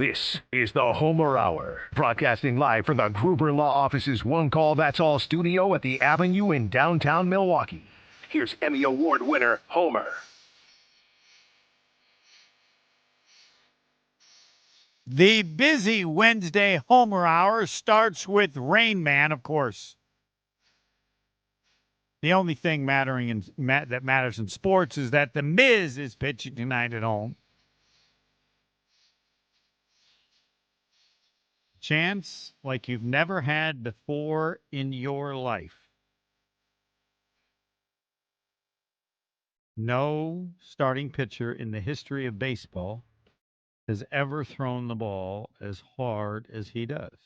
This is the Homer Hour, broadcasting live from the Gruber Law Office's One Call That's All studio at the Avenue in downtown Milwaukee. Here's Emmy Award winner Homer. The busy Wednesday Homer Hour starts with Rain Man, of course. The only thing that matters in sports is that The Miz is pitching tonight at home. Chance like you've never had before in your life. No starting pitcher in the history of baseball has ever thrown the ball as hard as he does.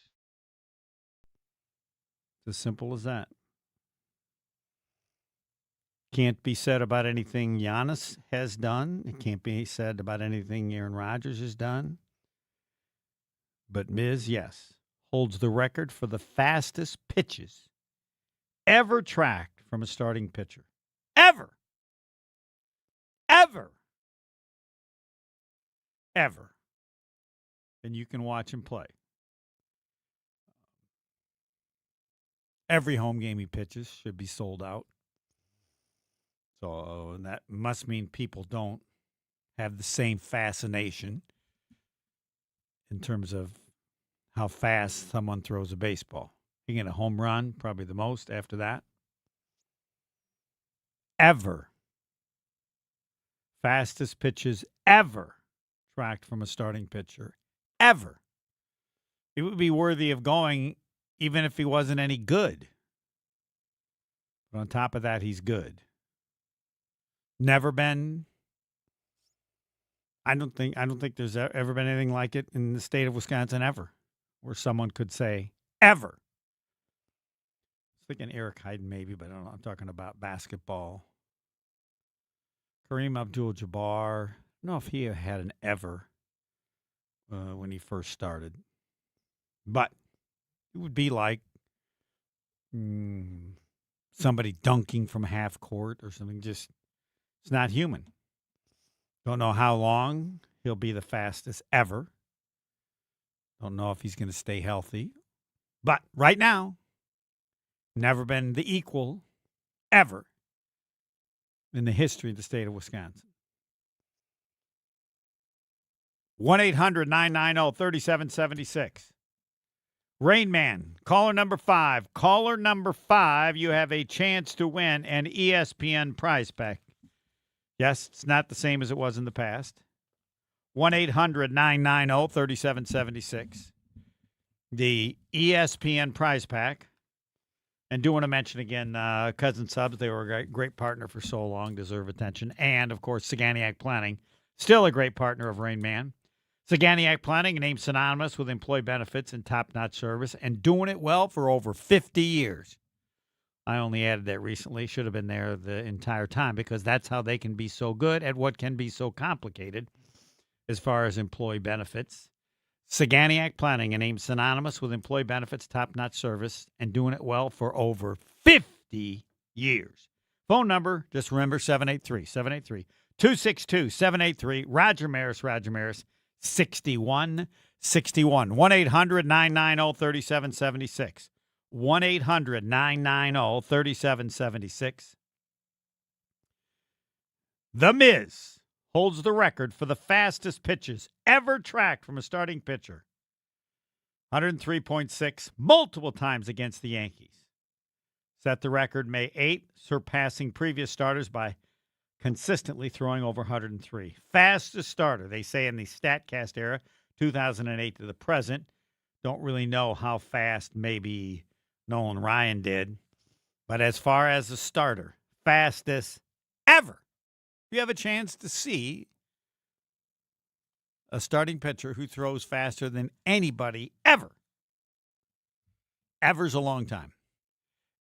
It's as simple as that. Can't be said about anything Giannis has done. It can't be said about anything Aaron Rodgers has done. But Miz, yes, holds the record for the fastest pitches ever tracked from a starting pitcher. Ever. And you can watch him play. Every home game he pitches should be sold out. So that must mean people don't have the same fascination in terms of how fast someone throws a baseball. You get a home run, probably the most after that. Ever. Fastest pitches ever tracked from a starting pitcher. Ever. It would be worthy of going even if he wasn't any good. But on top of that, he's good. Never been. I don't think there's ever been anything like it in the state of Wisconsin ever, where someone could say ever. I was thinking Eric Heiden maybe, but I don't know. I'm talking about basketball. Kareem Abdul-Jabbar. I don't know if he had an ever when he first started, but it would be like somebody dunking from half court or something. Just it's not human. Don't know how long he'll be the fastest ever. Don't know if he's going to stay healthy. But right now, never been the equal ever in the history of the state of Wisconsin. 1-800-990-3776. Rain Man, caller number 5. Caller number 5, you have a chance to win an ESPN prize pack. Yes, it's not the same as it was in the past. 1-800-990-3776. The ESPN prize pack. And do want to mention again, Cousin Subs, they were a great partner for so long, deserve attention. And, of course, Saganiac Planning, still a great partner of Rain Man. Saganiac Planning, named synonymous with employee benefits and top-notch service, and doing it well for over 50 years. I only added that recently. Should have been there the entire time because that's how they can be so good at what can be so complicated as far as employee benefits. Saganiac Planning, a name synonymous with employee benefits, top-notch service, and doing it well for over 50 years. Phone number, just remember, 783-262-783. Roger Maris, 6161. 1-800-990-3776. 1-800-990-3776. The Miz holds the record for the fastest pitches ever tracked from a starting pitcher. 103.6 multiple times against the Yankees. Set the record May 8th, surpassing previous starters by consistently throwing over 103. Fastest starter, they say, in the StatCast era, 2008 to the present. Don't really know how fast maybe Nolan Ryan did. But as far as a starter, fastest ever. You have a chance to see a starting pitcher who throws faster than anybody ever. Ever's a long time.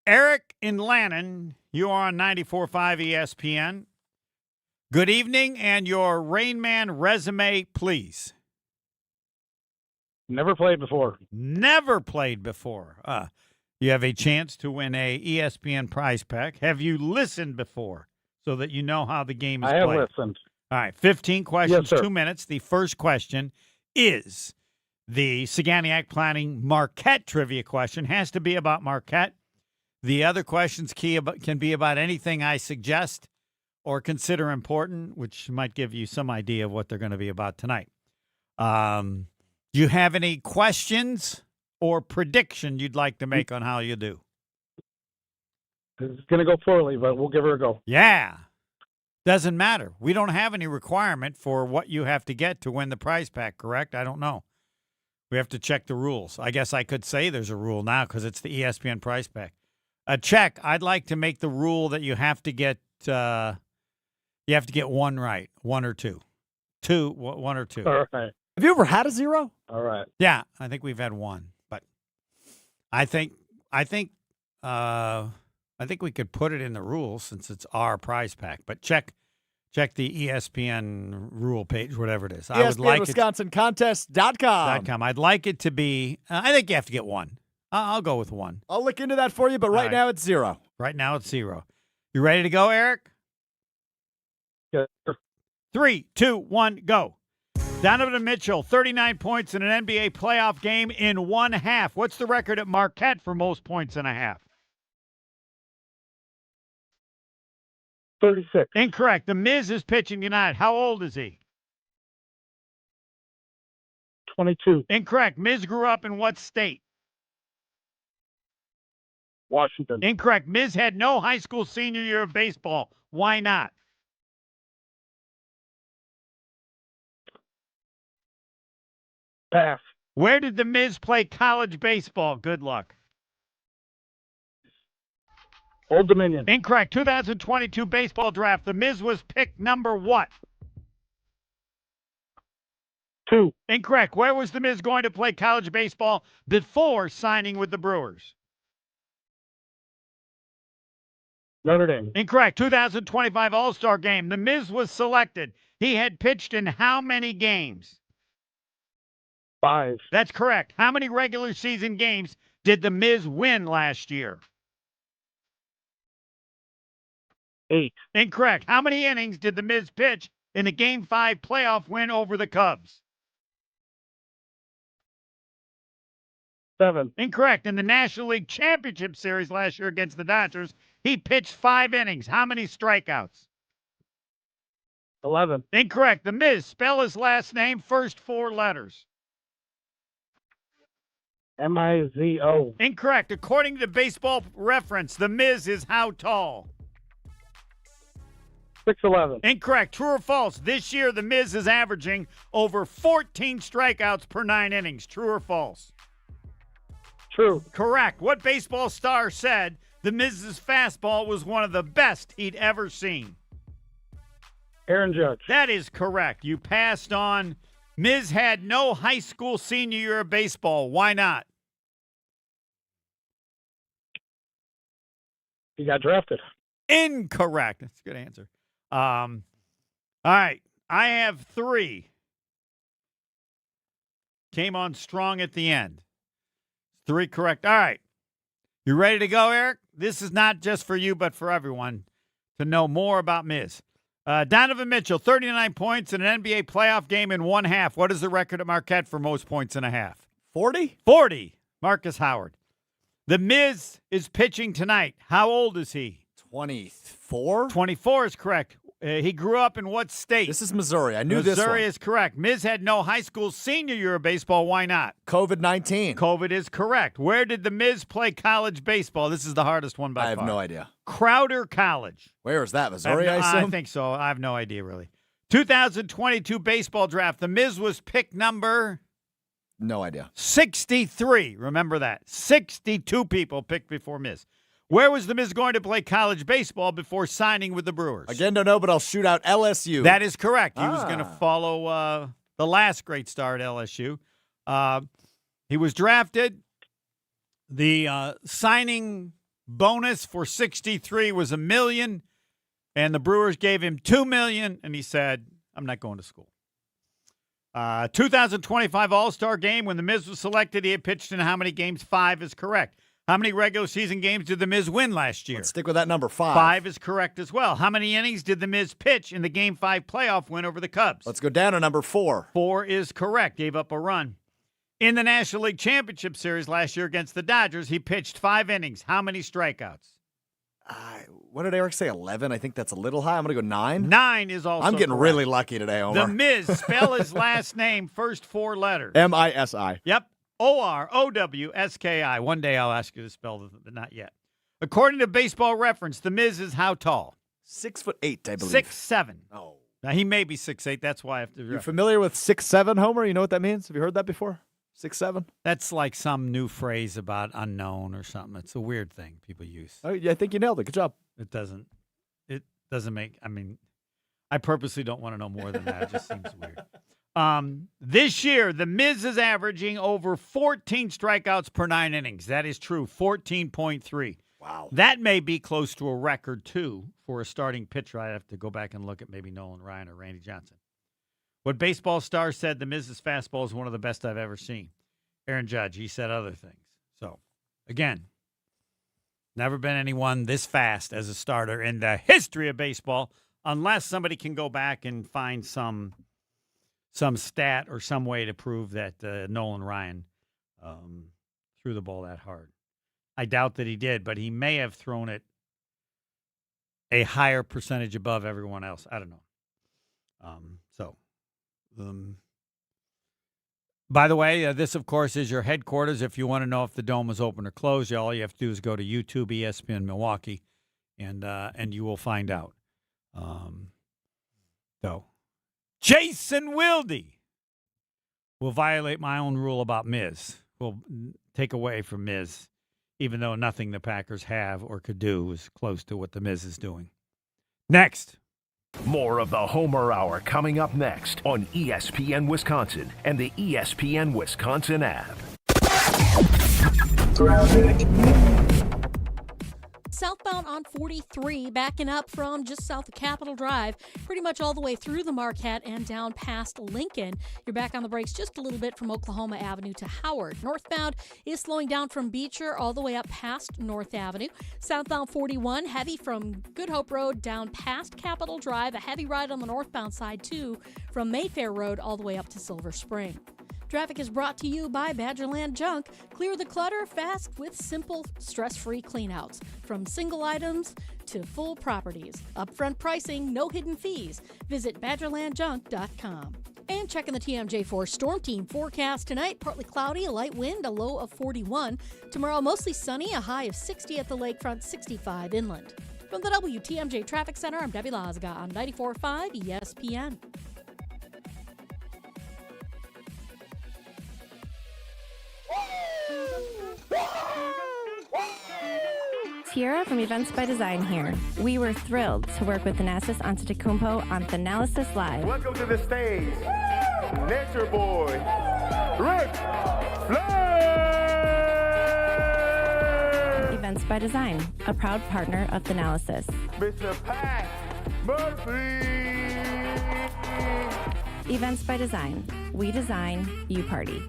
Eric in Lannon, you are on 94.5 ESPN. Good evening, and your Rain Man resume, please. Never played before. Never played before. You have a chance to win a ESPN prize pack. Have you listened before so that you know how the game is played? I have listened. All right, 15 questions, Yes, sir. 2 minutes. The first question is, The Saganiac Planning Marquette trivia question has to be about Marquette. The other questions can be about anything I suggest or consider important, which might give you some idea of what they're going to be about tonight. Do you have any questions or prediction you'd like to make on how you do? It's going to go poorly, but we'll give her a go. Yeah. Doesn't matter. We don't have any requirement for what you have to get to win the prize pack, correct? I don't know. We have to check the rules. I guess I could say there's a rule now because it's the ESPN prize pack. Check. I'd like to make the rule that you have to get one right, one or two. One or two. All right. Have you ever had a zero? All right. Yeah, I think we've had one, but I think we could put it in the rules since it's our prize pack. But check the ESPN rule page, whatever it is. I would like ESPNWisconsinContest.com. I'd like it to be. I think you have to get one. I'll go with one. I'll look into that for you, but right now it's zero. Right now it's zero. You ready to go, Eric? Yeah. 3, 2, 1, go. Donovan Mitchell, 39 points in an NBA playoff game in 1 half. What's the record at Marquette for most points in a half? 36. Incorrect. The Miz is pitching tonight. How old is he? 22. Incorrect. Miz grew up in what state? Washington. Incorrect. Miz had no high school senior year of baseball. Why not? Pass. Where did the Miz play college baseball? Good luck. Old Dominion. Incorrect. 2022 baseball draft. The Miz was picked number what? 2. Incorrect. Where was the Miz going to play college baseball before signing with the Brewers? Notre Dame. Incorrect. 2025 All-Star Game. The Miz was selected. He had pitched in how many games? 5. That's correct. How many regular season games did the Miz win last year? 8. Incorrect. How many innings did the Miz pitch in the Game 5 playoff win over the Cubs? 7. Incorrect. In the National League Championship Series last year against the Dodgers, he pitched 5 innings. How many strikeouts? 11. Incorrect. The Miz, spell his last name, first 4 letters. Mizo. Incorrect. According to Baseball Reference, the Miz is how tall? 6'11". Incorrect. True or false? This year, the Miz is averaging over 14 strikeouts per 9 innings. True or false? True. Correct. What baseball star said the Miz's fastball was one of the best he'd ever seen? Aaron Judge. That is correct. You passed on. Miz had no high school senior year of baseball. Why not? He got drafted. Incorrect. That's a good answer. All right. I have 3. Came on strong at the end. 3 correct. All right. You ready to go, Eric? This is not just for you, but for everyone to know more about Miz. Donovan Mitchell, 39 points in an NBA playoff game in 1 half. What is the record at Marquette for most points in a half? 40? 40. Marcus Howard. The Miz is pitching tonight. How old is he? 24? 24 is correct. He grew up in what state? This is Missouri. I knew this one. Missouri is correct. Miz had no high school senior year of baseball. Why not? COVID-19. COVID is correct. Where did the Miz play college baseball? This is the hardest one by far. I have no idea. Crowder College. Where is that? Missouri, I assume? I think so. I have no idea, really. 2022 baseball draft. The Miz was pick number? No idea. 63. Remember that. 62 people picked before Miz. Where was the Miz going to play college baseball before signing with the Brewers? Again, don't know, but I'll shoot out LSU. That is correct. He was going to follow the last great star at LSU. He was drafted. The signing bonus for 63 was $1 million, and the Brewers gave him $2 million, and he said, I'm not going to school. 2025 All-Star Game, when the Miz was selected, he had pitched in how many games? 5 is correct. How many regular season games did the Miz win last year? Let's stick with that number, 5. 5 is correct as well. How many innings did the Miz pitch in the Game 5 playoff win over the Cubs? Let's go down to number 4. 4 is correct. Gave up a run. In the National League Championship Series last year against the Dodgers, he pitched 5 innings. How many strikeouts? What did Eric say, 11? I think that's a little high. I'm going to go 9. 9 is also I'm getting correct. really lucky today, Homer. The Miz, spell his last name, first 4 letters. M-I-S-I. Yep. O-R-O-W-S-K-I. One day I'll ask you to spell but not yet. According to Baseball Reference, the Miz is how tall? 6'8", I believe. 6'7". Oh. Now, he may be 6'8". That's why I have to. You familiar with 6'7", Homer? You know what that means? Have you heard that before? 6'7"? That's like some new phrase about unknown or something. It's a weird thing people use. Oh, yeah, I think you nailed it. Good job. It doesn't make, I purposely don't want to know more than that. It just seems weird. This year, the Miz is averaging over 14 strikeouts per 9 innings. That is true, 14.3. Wow. That may be close to a record, too, for a starting pitcher. I'd have to go back and look at maybe Nolan Ryan or Randy Johnson. What Baseball Star said, the Miz's fastball is one of the best I've ever seen. Aaron Judge, he said other things. So, again, never been anyone this fast as a starter in the history of baseball, unless somebody can go back and find some stat or some way to prove that Nolan Ryan threw the ball that hard. I doubt that he did, but he may have thrown it a higher percentage above everyone else. I don't know. By the way, this, of course, is your headquarters. If you want to know if the dome is open or closed, all you have to do is go to YouTube, ESPN Milwaukee, and you will find out. Jason Wilde will violate my own rule about Miz. Will take away from Miz, even though nothing the Packers have or could do is close to what the Miz is doing. Next. More of the Homer Hour coming up next on ESPN Wisconsin and the ESPN Wisconsin app. Southbound on 43, backing up from just south of Capitol Drive, pretty much all the way through the Marquette and down past Lincoln. You're back on the brakes just a little bit from Oklahoma Avenue to Howard. Northbound is slowing down from Beecher all the way up past North Avenue. Southbound 41, heavy from Good Hope Road down past Capitol Drive. A heavy ride on the northbound side, too, from Mayfair Road all the way up to Silver Spring. Traffic is brought to you by Badgerland Junk. Clear the clutter fast with simple, stress-free cleanouts. From single items to full properties. Upfront pricing, no hidden fees. Visit BadgerlandJunk.com. And checking the TMJ4 Storm Team forecast tonight. Partly cloudy, a light wind, a low of 41. Tomorrow, mostly sunny, a high of 60 at the lakefront, 65 inland. From the WTMJ Traffic Center, I'm Debbie Lazga on 94.5 ESPN. Tiara from Events by Design here. We were thrilled to work with Thanasis Antetokounmpo on Thanalysis Live. Welcome to the stage, Nature Boy, Rick Flair! Events by Design, a proud partner of Thanalysis. Mr. Pat Murphy! Events by Design. We design, you party.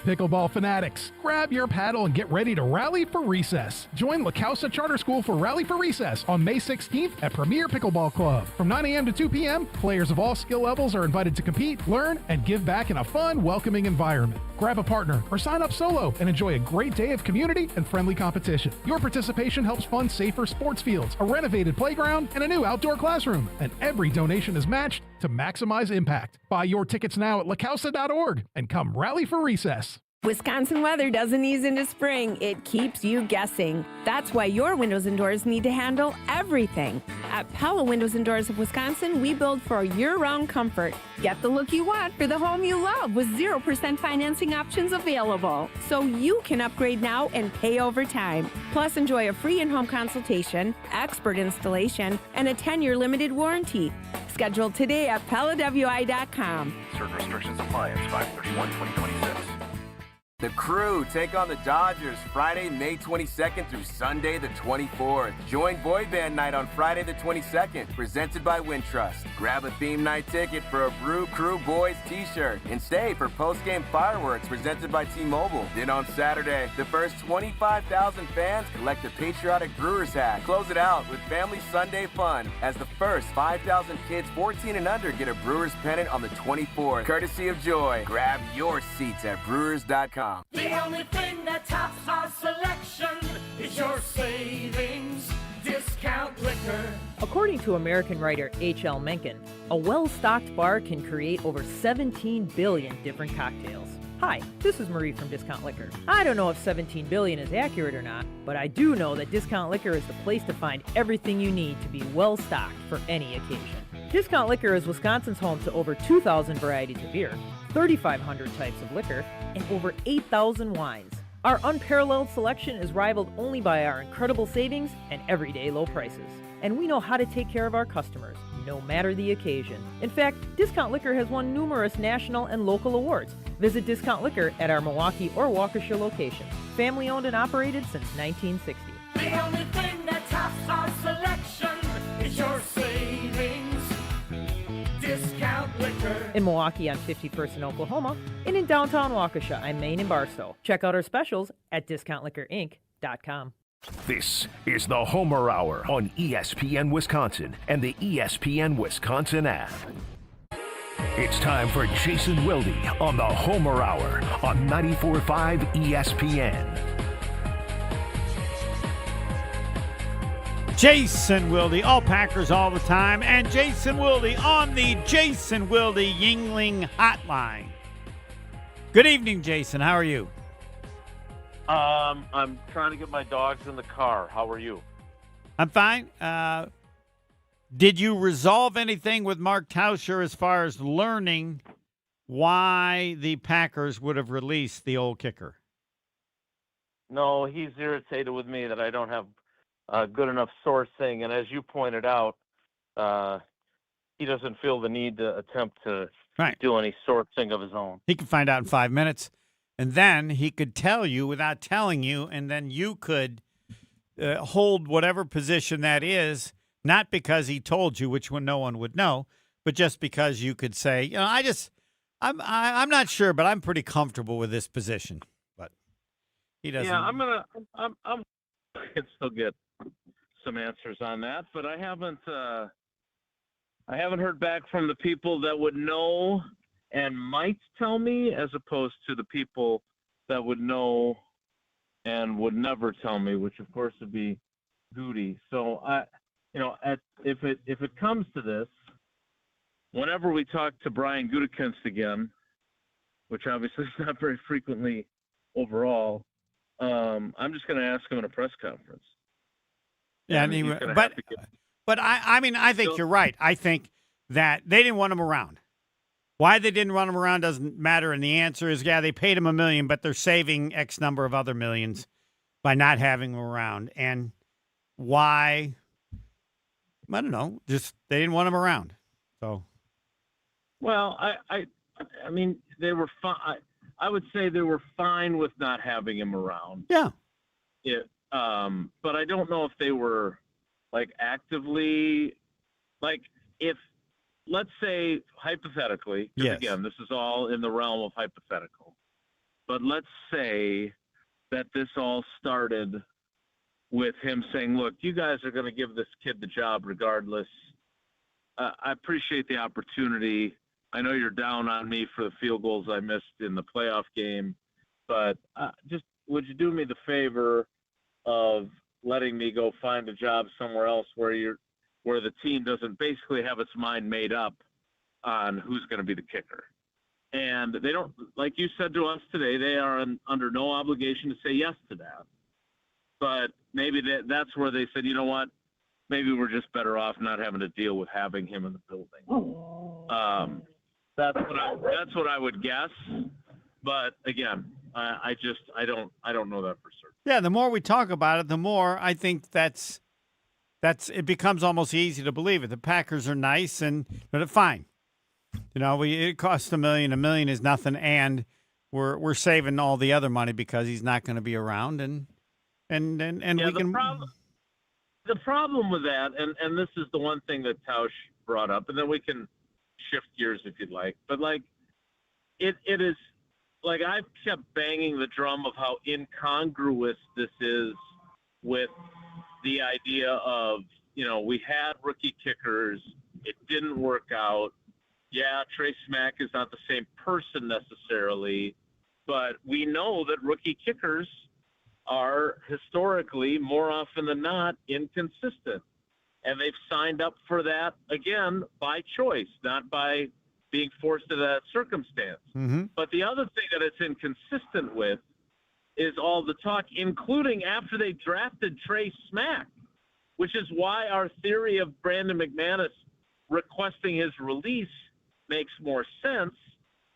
Pickleball fanatics, grab your paddle and get ready to rally for recess. Join La Causa Charter School for Rally for Recess on May 16th at Premier Pickleball Club. From 9 a.m. to 2 p.m., players of all skill levels are invited to compete, learn, and give back in a fun, welcoming environment. Grab a partner or sign up solo and enjoy a great day of community and friendly competition. Your participation helps fund safer sports fields, a renovated playground, and a new outdoor classroom. And every donation is matched to maximize impact. Buy your tickets now at lacausa.org and come rally for recess. Wisconsin weather doesn't ease into spring. It keeps you guessing. That's why your windows and doors need to handle everything. At Pella Windows and Doors of Wisconsin, we build for year-round comfort. Get the look you want for the home you love with 0% financing options available. So you can upgrade now and pay over time. Plus, enjoy a free in-home consultation, expert installation, and a 10-year limited warranty. Schedule today at PellaWI.com. Certain restrictions apply. It's 5/31/2026. The Crew take on the Dodgers Friday, May 22nd through Sunday the 24th. Join Boy Band Night on Friday the 22nd, presented by Wintrust. Grab a theme night ticket for a Brew Crew Boys t-shirt and stay for post-game fireworks presented by T-Mobile. Then on Saturday, the first 25,000 fans collect a patriotic Brewers hat. Close it out with Family Sunday fun as the first 5,000 kids 14 and under get a Brewers pennant on the 24th, courtesy of Joy. Grab your seats at brewers.com. The only thing that tops our selection is your savings discount liquor. According to American writer H.L. Mencken, a well-stocked bar can create over 17 billion different cocktails. Hi, this is Marie from Discount Liquor. I don't know if 17 billion is accurate or not, but I do know that Discount Liquor is the place to find everything you need to be well-stocked for any occasion. Discount Liquor is Wisconsin's home to over 2,000 varieties of beer, 3,500 types of liquor, and over 8,000 wines. Our unparalleled selection is rivaled only by our incredible savings and everyday low prices. And we know how to take care of our customers, no matter the occasion. In fact, Discount Liquor has won numerous national and local awards. Visit Discount Liquor at our Milwaukee or Waukesha locations. Family owned and operated since 1960. The only thing that tops our selection is your savings discount liquor. In Milwaukee on 51st in Oklahoma, and in downtown Waukesha on Main and Barstow. Check out our specials at discountliquorinc.com. This is the Homer Hour on ESPN Wisconsin and the ESPN Wisconsin app. It's time for Jason Wilde on the Homer Hour on 94.5 ESPN. Jason Wilde, all Packers all the time, and Jason Wilde on the Jason Wilde Yingling Hotline. Good evening, Jason. How are you? I'm trying to get my dogs in the car. How are you? I'm fine. Did you resolve anything with Mark Tauscher as far as learning why the Packers would have released the old kicker? No, he's irritated with me that I don't have good enough sourcing, and as you pointed out, he doesn't feel the need to attempt to do any sourcing of his own. He can find out in 5 minutes, and then he could tell you without telling you, and then you could hold whatever position that is, not because he told you, which one no one would know, but just because you could say, you know, I'm not sure, but I'm pretty comfortable with this position. But he doesn't. Yeah, I'm can still get some answers on that, but I haven't heard back from the people that would know and might tell me, as opposed to the people that would know and would never tell me, which of course would be Goody. So if it comes to this, whenever we talk to Brian Gutekunst again, which obviously is not very frequently overall, I'm just going to ask him in a press conference. Yeah, but I think you're right. I think that they didn't want him around. Why they didn't want him around doesn't matter, and the answer is, yeah, they paid him $1 million, but they're saving X number of other millions by not having him around. And why? I don't know. Just they didn't want him around. So, well, I mean, they were fine. I would say they were fine with not having him around. Yeah. But I don't know if they were actively, if, let's say hypothetically, because again, this is all in the realm of hypothetical, but let's say that this all started with him saying, look, you guys are going to give this kid the job regardless. I appreciate the opportunity. I know you're down on me for the field goals I missed in the playoff game, but just would you do me the favor of letting me go find a job somewhere else where the team doesn't basically have its mind made up on who's going to be the kicker. And they don't, like you said to us today, they are under no obligation to say yes to that. But maybe that's where they said, you know what, maybe we're just better off not having to deal with having him in the building. That's what I would guess. But again, I don't know that for certain. Yeah, the more we talk about it, the more I think that's it becomes almost easy to believe it. The Packers are nice, but fine. You know, it costs $1 million. $1 million is nothing, and we're saving all the other money because he's not going to be around, and we can. The problem with that, and this is the one thing that Tausch brought up, and then we can shift gears if you'd like. But like, it is like I've kept banging the drum of how incongruous this is with the idea of, we had rookie kickers, it didn't work out. Yeah, Trey Smack is not the same person necessarily, but we know that rookie kickers are historically, more often than not, inconsistent. And they've signed up for that, again, by choice, not by being forced into that circumstance. Mm-hmm. But the other thing that it's inconsistent with is all the talk, including after they drafted Trey Smack, which is why our theory of Brandon McManus requesting his release makes more sense,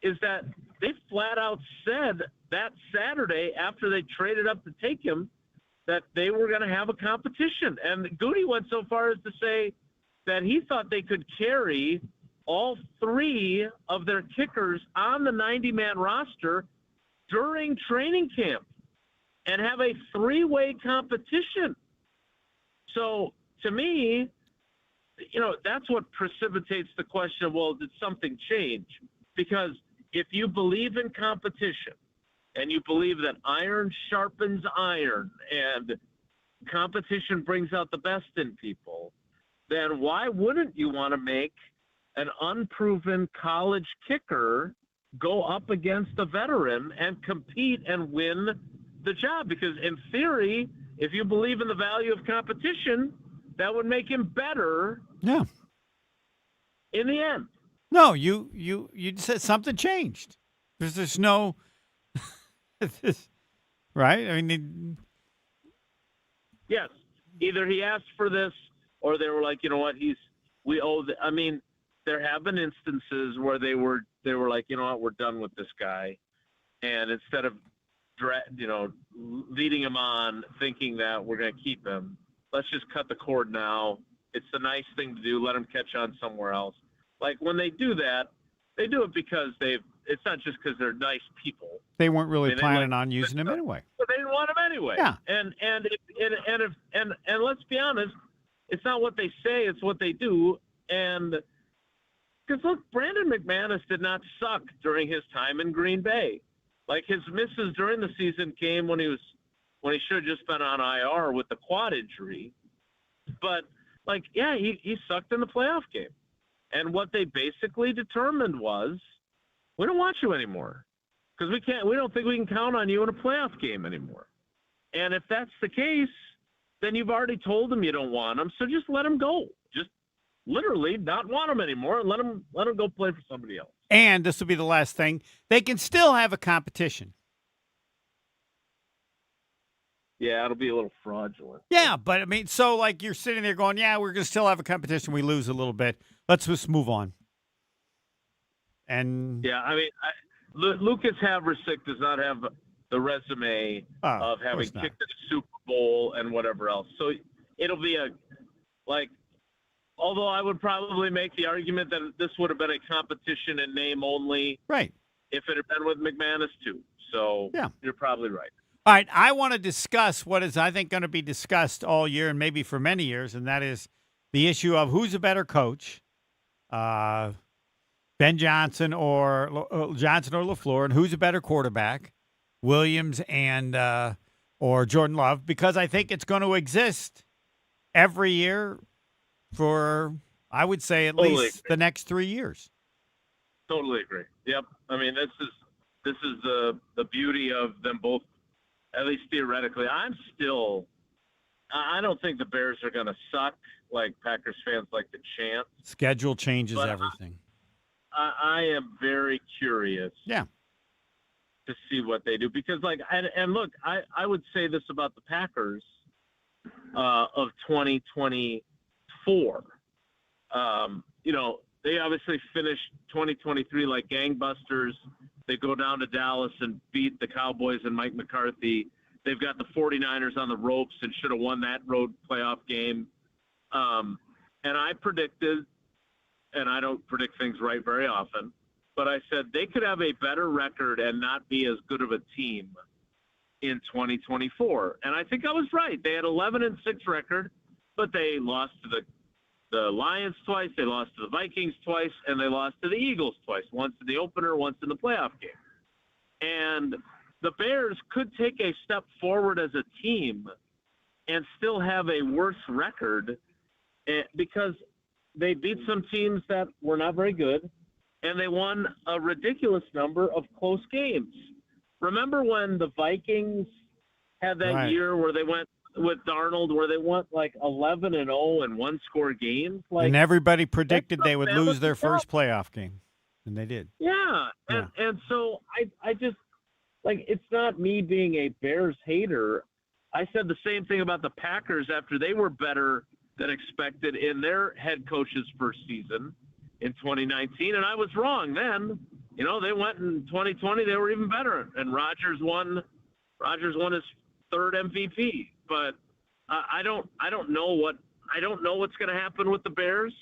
is that they flat out said that Saturday after they traded up to take him that they were going to have a competition. And Goody went so far as to say that he thought they could carry all three of their kickers on the 90-man roster during training camp and have a three-way competition. So to me, that's what precipitates the question of, well, did something change? Because if you believe in competition and you believe that iron sharpens iron and competition brings out the best in people, then why wouldn't you want to make an unproven college kicker go up against a veteran and compete and win the job? Because in theory, if you believe in the value of competition, that would make him better. Yeah. In the end. No, you said something changed. There's no right? I mean, yes. Either he asked for this, or they were like, you know what, I mean, there have been instances where they were like, you know what, we're done with this guy, and instead of leading him on, thinking that we're going to keep him, let's just cut the cord now. It's the nice thing to do. Let him catch on somewhere else. Like when they do that, they do it because it's not just because they're nice people. They weren't really planning on using him anyway. But they didn't want him anyway. Yeah. And let's be honest, it's not what they say, it's what they do. And because look, Brandon McManus did not suck during his time in Green Bay. Like his misses during the season came when he should have just been on IR with the quad injury. But he sucked in the playoff game. And what they basically determined was, we don't want you anymore because we don't think we can count on you in a playoff game anymore. And if that's the case, then you've already told them you don't want him. So just let him go. Just literally not want him anymore and let him go play for somebody else. And this will be the last thing. They can still have a competition. Yeah, it'll be a little fraudulent. Yeah, but I mean, so like you're sitting there going, yeah, we're going to still have a competition. We lose a little bit. Let's just move on. And yeah, I mean, Lucas Havrasik does not have the resume of having kicked at the Super Bowl and whatever else. So it'll be although I would probably make the argument that this would have been a competition in name only. Right. If it had been with McManus too. So yeah, you're probably right. All right, I want to discuss what is, I think, going to be discussed all year and maybe for many years, and that is the issue of who's a better coach, Ben Johnson or LaFleur, and who's a better quarterback, Williams and or Jordan Love, because I think it's going to exist every year for, I would say, at least the next 3 years. Totally agree. Yep. I mean, this is the beauty of them both. At least theoretically, I don't think the Bears are going to suck like Packers fans like to chant. Schedule changes everything. I am very curious to see what they do because, and look, I would say this about the Packers of 2024. They obviously finished 2023 like gangbusters. They go down to Dallas and beat the Cowboys and Mike McCarthy. They've got the 49ers on the ropes and should have won that road playoff game. And I predicted, and I don't predict things right very often, but I said they could have a better record and not be as good of a team in 2024. And I think I was right. They had 11-6 record, but they lost to the Lions twice, they lost to the Vikings twice, and they lost to the Eagles twice, once in the opener, once in the playoff game. And the Bears could take a step forward as a team and still have a worse record because they beat some teams that were not very good, and they won a ridiculous number of close games. Remember when the Vikings had that year where they went with Darnold, where they went like 11-0 and one-score games? Like, and everybody predicted they would lose their first playoff game, and they did. Yeah, and so I just, like, it's not me being a Bears hater. I said the same thing about the Packers after they were better than expected in their head coach's first season in 2019, and I was wrong then. You know, they went in 2020, they were even better, and Rodgers won his third MVP. But I don't know what's going to happen with the Bears,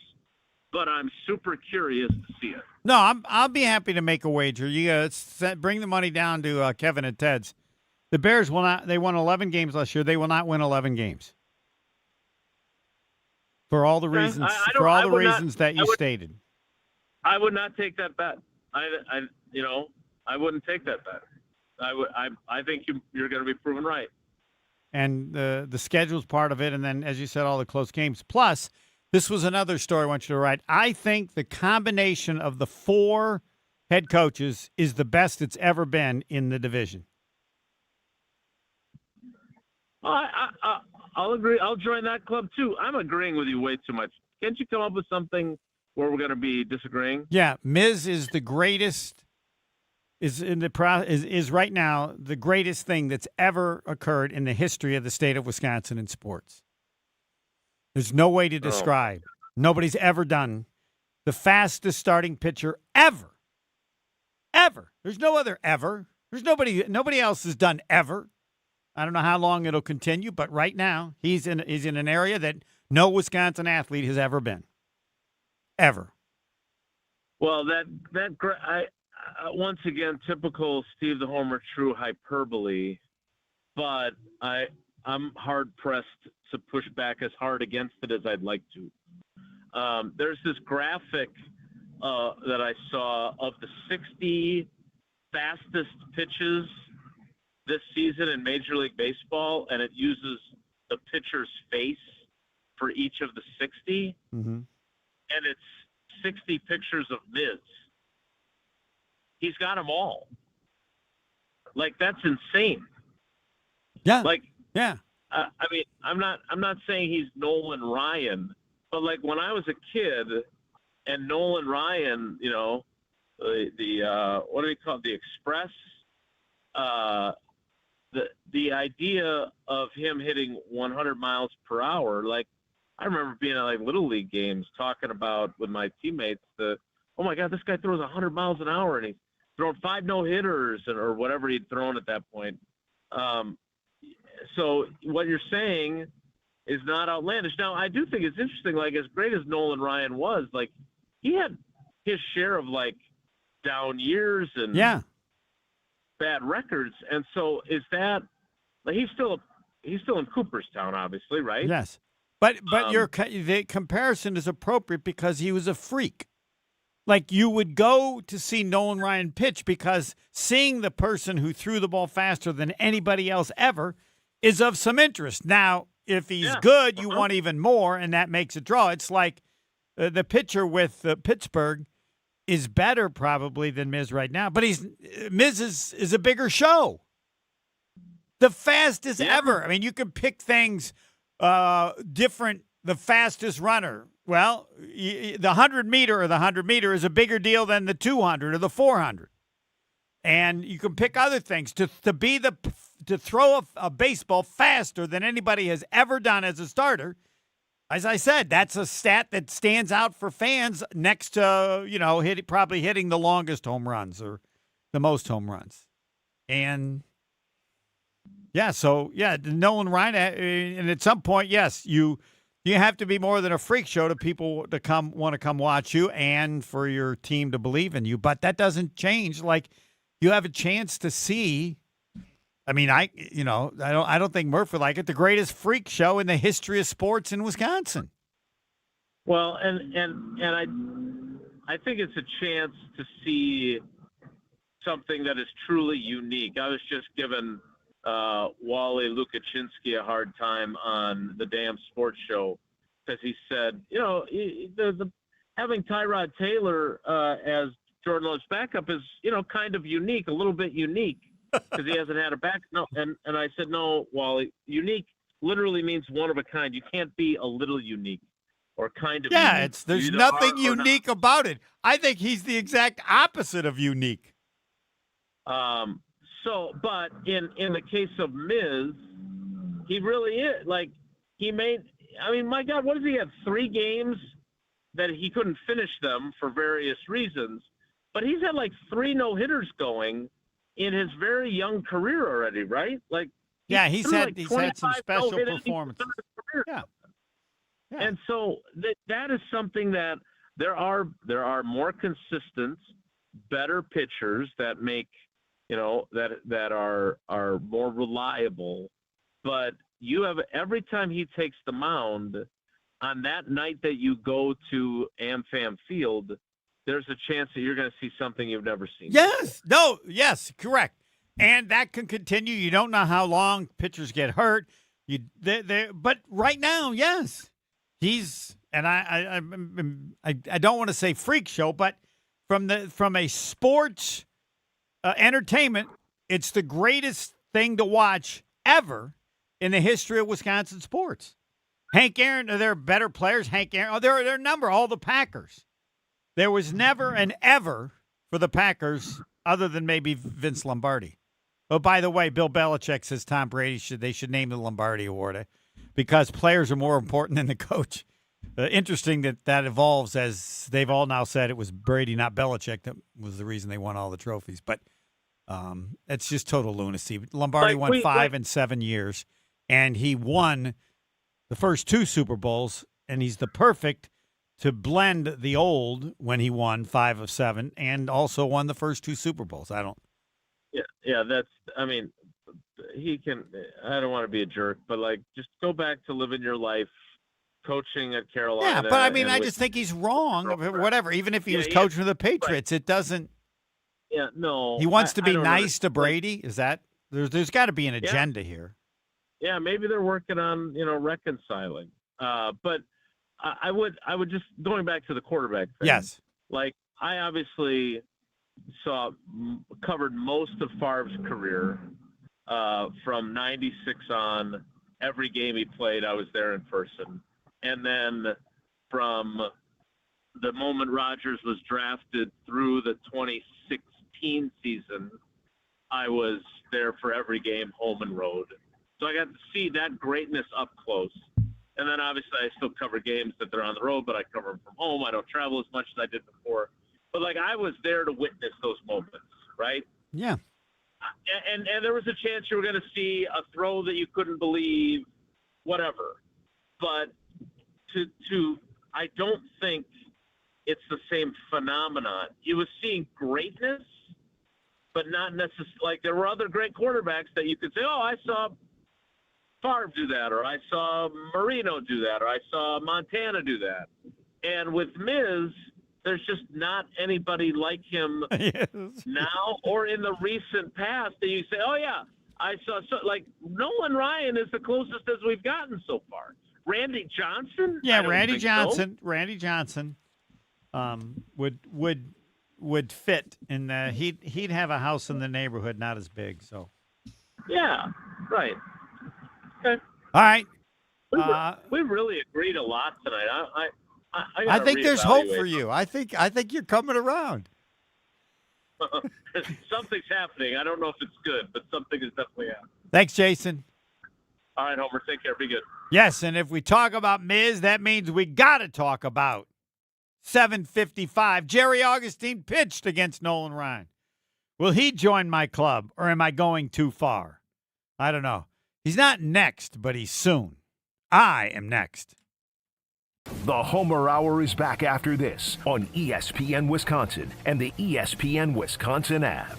but I'm super curious to see it. No, I'll be happy to make a wager. You bring the money down to Kevin and Ted's. The Bears will not. They won 11 games last year. They will not win 11 games for all the reasons. That you stated. I would not take that bet. I wouldn't take that bet. I think you're going to be proven right. And the schedule's part of it, and then, as you said, all the close games. Plus, this was another story I want you to write. I think the combination of the 4 head coaches is the best it's ever been in the division. I'll agree. I'll join that club, too. I'm agreeing with you way too much. Can't you come up with something where we're going to be disagreeing? Yeah, Miz is the greatest. Is right now the greatest thing that's ever occurred in the history of the state of Wisconsin in sports. There's no way to describe. Nobody's ever done the fastest starting pitcher ever. Ever. There's no other ever. There's nobody else has done ever. I don't know how long it'll continue, but right now he's in an area that no Wisconsin athlete has ever been. Ever. Well, once again, typical Steve the Homer true hyperbole, but I'm hard-pressed to push back as hard against it as I'd like to. There's this graphic that I saw of the 60 fastest pitches this season in Major League Baseball, and it uses the pitcher's face for each of the 60, and it's 60 pictures of Miz. He's got them all. Like, that's insane. Yeah. Like, yeah. I mean, I'm not saying he's Nolan Ryan, but like when I was a kid, and Nolan Ryan, you know, the what do we call it? The Express. The idea of him hitting 100 miles per hour, like I remember being at like Little League games talking about with my teammates that, oh my God, this guy throws 100 miles an hour and he's thrown 5 no-hitters or whatever he'd thrown at that point. So what you're saying is not outlandish. Now, I do think it's interesting, like as great as Nolan Ryan was, like he had his share of like down years and bad records. And so is that like he's still in Cooperstown, obviously, right? Yes. But the comparison is appropriate because he was a freak. Like you would go to see Nolan Ryan pitch because seeing the person who threw the ball faster than anybody else ever is of some interest. Now, if he's good, you want even more, and that makes it draw. It's like the pitcher with Pittsburgh is better probably than Miz right now, but Miz is a bigger show. The fastest ever. I mean, you can pick things different. The fastest runner. Well, the 100 meter is a bigger deal than the 200 or the 400. And you can pick other things to throw a baseball faster than anybody has ever done as a starter. As I said, that's a stat that stands out for fans next to, probably hitting the longest home runs or the most home runs. And Nolan Ryan, and at some point, yes, You have to be more than a freak show to people to want to come watch you and for your team to believe in you. But that doesn't change. Like, you have a chance to see. I mean, I don't think Murph would like it. The greatest freak show in the history of sports in Wisconsin. Well, and I think it's a chance to see something that is truly unique. I was just giving Wally Lukaczynski a hard time on the damn sports show because he said, having Tyrod Taylor as Jordan Love's backup is, kind of unique, a little bit unique because he hasn't had a back. No, and I said, no, Wally, unique literally means one of a kind. You can't be a little unique or kind of unique. There's nothing unique about it. I think he's the exact opposite of unique. But in the case of Miz, he really is. Like, my God, what does he have? 3 games that he couldn't finish them for various reasons, but he's had like 3 no-hitters going in his very young career already, right? Like, he's had some special performances. Yeah. And so that is something that there are more consistent, better pitchers that make, that are more reliable. But you have every time he takes the mound on that night that you go to AmFam Field, there's a chance that you're going to see something you've never seen. Yes, correct. And that can continue. You don't know how long pitchers get hurt. But right now, yes. He's, and I don't want to say freak show, but from a sports entertainment, it's the greatest thing to watch ever in the history of Wisconsin sports. Hank Aaron, are there better players? Hank Aaron, there are a number, all the Packers. There was never an ever for the Packers other than maybe Vince Lombardi. Oh, by the way, Bill Belichick says Tom Brady should name the Lombardi Award. Because players are more important than the coach. Interesting that evolves as they've all now said it was Brady, not Belichick, that was the reason they won all the trophies. But it's just total lunacy. Lombardi won 5 in 7 years, and he won the first 2 Super Bowls, and he's the perfect to blend the old when he won 5 of 7 and also won the first 2 Super Bowls. He can. I don't want to be a jerk, but just go back to living your life, coaching at Carolina. Yeah, but I just think he's wrong. Whatever. Even if he was coaching for the Patriots, it doesn't. Yeah, no. He wants to be nice to Brady. Is that there's got to be an agenda here? Yeah, maybe they're working on reconciling. But I would just going back to the quarterback thing. Yes. I obviously covered most of Favre's career. From 96 on, every game he played, I was there in person. And then from the moment Rodgers was drafted through the 2016 season, I was there for every game, home and road. So I got to see that greatness up close. And then obviously I still cover games that they're on the road, but I cover them from home. I don't travel as much as I did before. But I was there to witness those moments, right? Yeah. And there was a chance you were going to see a throw that you couldn't believe, whatever. But I don't think it's the same phenomenon. You was seeing greatness, but not necessarily. There were other great quarterbacks that you could say, oh, I saw Favre do that, or I saw Marino do that, or I saw Montana do that. And with Miz, there's just not anybody like him now or in the recent past that you say, oh, yeah, I saw. Nolan Ryan is the closest as we've gotten so far. Randy Johnson? Yeah, Randy Johnson. So. Randy Johnson would fit, and he'd have a house in the neighborhood, not as big. So. Yeah, right. Okay. All right. We really agreed a lot tonight. I think there's hope for you. I think you're coming around. Something's happening. I don't know if it's good, but something is definitely happening. Thanks, Jason. All right, Homer. Take care. Be good. Yes, and if we talk about Miz, that means we got to talk about 7:55. Jerry Augustine pitched against Nolan Ryan. Will he join my club, or am I going too far? I don't know. He's not next, but he's soon. I am next. The Homer Hour is back after this on ESPN Wisconsin and the ESPN Wisconsin app.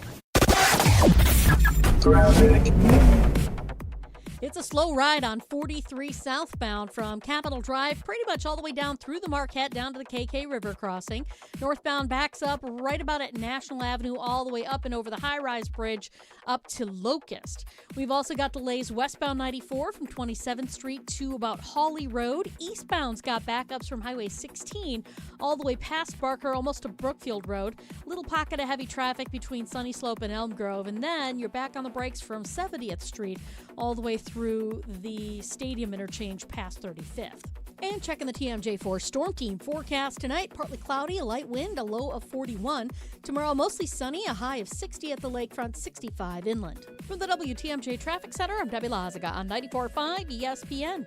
It's a slow ride on 43 southbound from Capitol Drive, pretty much all the way down through the Marquette, down to the KK River crossing. Northbound backs up right about at National Avenue, all the way up and over the high-rise bridge up to Locust. We've also got delays westbound 94 from 27th Street to about Hawley Road. Eastbound's got backups from Highway 16 all the way past Barker, almost to Brookfield Road. Little pocket of heavy traffic between Sunny Slope and Elm Grove, and then you're back on the brakes from 70th Street all the way through the Stadium interchange past 35th. And checking the TMJ4 Storm Team forecast tonight, partly cloudy, a light wind, a low of 41. Tomorrow, mostly sunny, a high of 60 at the lakefront, 65 inland. From the WTMJ Traffic Center, I'm Debbie Lazaga on 94.5 ESPN.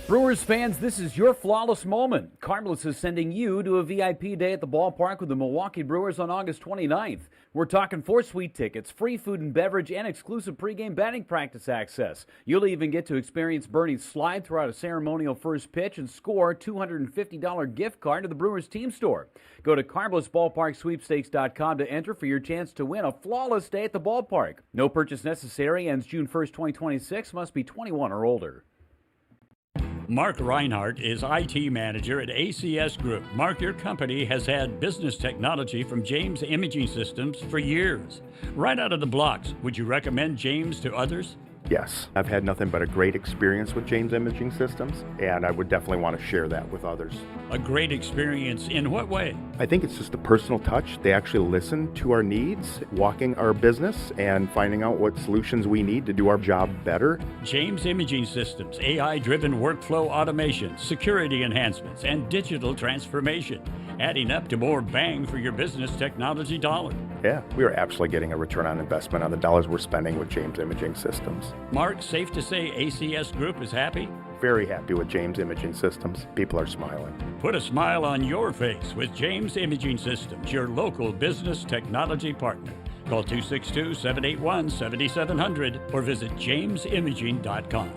Brewers fans, this is your flawless moment. Carmeless is sending you to a VIP day at the ballpark with the Milwaukee Brewers on August 29th. We're talking 4 suite tickets, free food and beverage, and exclusive pregame batting practice access. You'll even get to experience Bernie's slide throughout a ceremonial first pitch and score a $250 gift card to the Brewers team store. Go to CarmelessBallparkSweepstakes.com to enter for your chance to win a flawless day at the ballpark. No purchase necessary, ends June 1st, 2026, must be 21 or older. Mark Reinhardt is IT manager at ACS Group. Mark, your company has had business technology from James Imaging Systems for years. Right out of the blocks, would you recommend James to others? Yes, I've had nothing but a great experience with James Imaging Systems, and I would definitely want to share that with others. A great experience in what way? I think it's just a personal touch. They actually listen to our needs, walking our business, and finding out what solutions we need to do our job better. James Imaging Systems, AI-driven workflow automation, security enhancements, and digital transformation, adding up to more bang for your business technology dollar. Yeah, we are absolutely getting a return on investment on the dollars we're spending with James Imaging Systems. Mark, safe to say ACS Group is happy? Very happy with James Imaging Systems. People are smiling. Put a smile on your face with James Imaging Systems, your local business technology partner. Call 262-781-7700 or visit jamesimaging.com.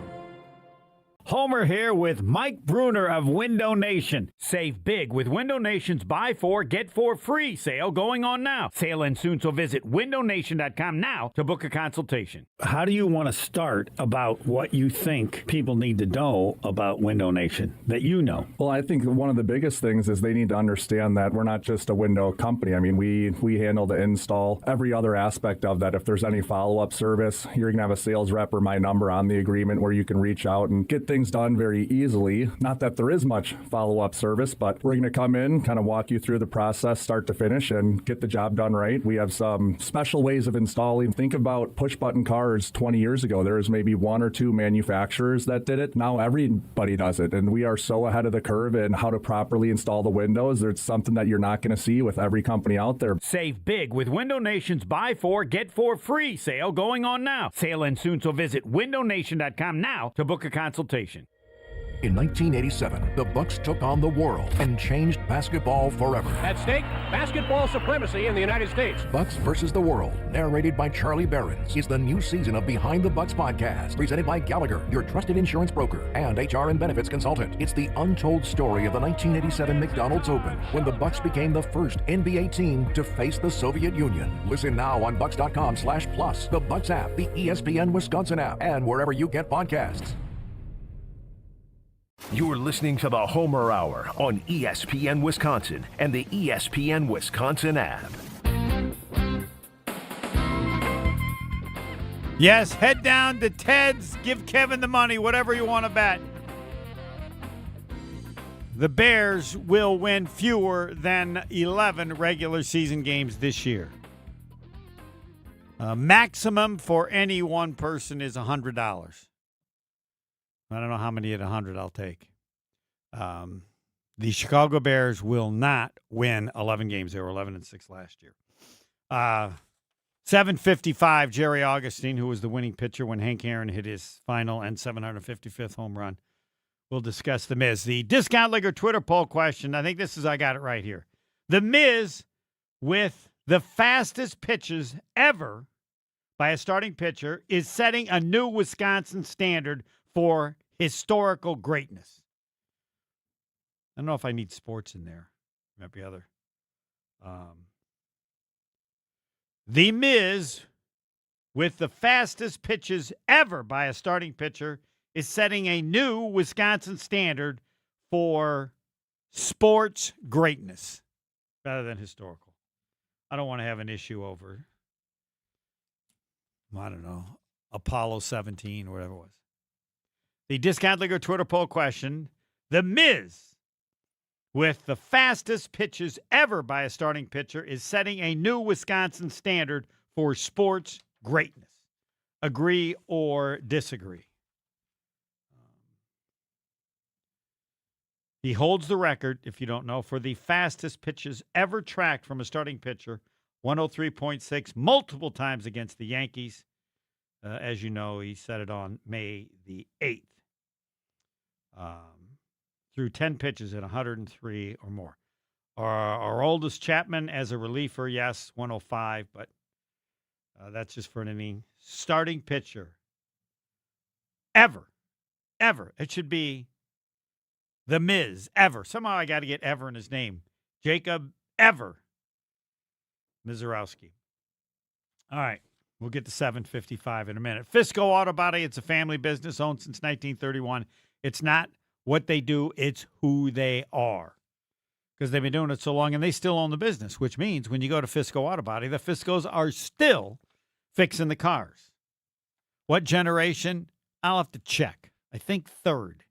Homer here with Mike Bruner of Window Nation. Save big with Window Nation's Buy 4, Get 4 free sale going on now. Sale ends soon, so visit windownation.com now to book a consultation. How do you want to start about what you think people need to know about Window Nation that you know? Well, I think one of the biggest things is they need to understand that we're not just a window company. I mean, we handle the install, every other aspect of that. If there's any follow-up service, you're going to have a sales rep or my number on the agreement where you can reach out and get things done very easily. Not that there is much follow-up service, but we're going to come in, kind of walk you through the process start to finish and get the job done right. We have some special ways of installing. Think about push-button cars 20 years ago. There was maybe 1 or 2 manufacturers that did it. Now everybody does it, and we are so ahead of the curve in how to properly install the windows. There's something that you're not going to see with every company out there. Save big with Window Nation's Buy 4, Get 4 free sale going on now. Sale ends soon, so visit windownation.com now to book a consultation. In 1987, the Bucks took on the world and changed basketball forever. At stake, basketball supremacy in the United States. Bucks versus the World, narrated by Charlie Behrens, is the new season of Behind the Bucks podcast, presented by Gallagher, your trusted insurance broker and HR and benefits consultant. It's the untold story of the 1987 McDonald's Open, when the Bucks became the first NBA team to face the Soviet Union. Listen now on bucks.com/plus, the Bucks app, the ESPN Wisconsin app, and wherever you get podcasts. You're listening to the Homer Hour on ESPN Wisconsin and the ESPN Wisconsin app. Yes, head down to Ted's, give Kevin the money, whatever you want to bet. The Bears will win fewer than 11 regular season games this year. Maximum for any one person is $100. I don't know how many at 100 I'll take. The Chicago Bears will not win 11 games. They were 11-6 last year. 755, Jerry Augustine, who was the winning pitcher when Hank Aaron hit his final and 755th home run. We'll discuss The Miz. The Discount Liquor Twitter poll question, I think I got it right here. The Miz with The fastest pitches ever by a starting pitcher is setting a new Wisconsin standard for historical greatness. I don't know if I need sports in there. Might be other. The Miz, with the fastest pitches ever by a starting pitcher, is setting a new Wisconsin standard for sports greatness rather than historical. I don't want to have an issue over, I don't know, Apollo 17 or whatever it was. The Discount Liquor Twitter poll question, The Miz, with the fastest pitches ever by a starting pitcher, is setting a new Wisconsin standard for sports greatness. Agree or disagree? He holds the record, if you don't know, for the fastest pitches ever tracked from a starting pitcher, 103.6, multiple times against the Yankees. As you know, he set it on May the 8th. Through 10 pitches at 103 or more. Our oldest Chapman as a reliever, yes, 105, but that's just for an inning. Starting pitcher ever. It should be The Miz, ever. Somehow I got to get ever in his name. Jacob Ever Misiorowski. All right. We'll get to 7:55 in a minute. Fisco Auto Body, it's a family business owned since 1931. It's not what they do, it's who they are. Because they've been doing it so long and they still own the business, which means when you go to Fisco Auto Body, the Fiscos are still fixing the cars. What generation? I'll have to check. I think third.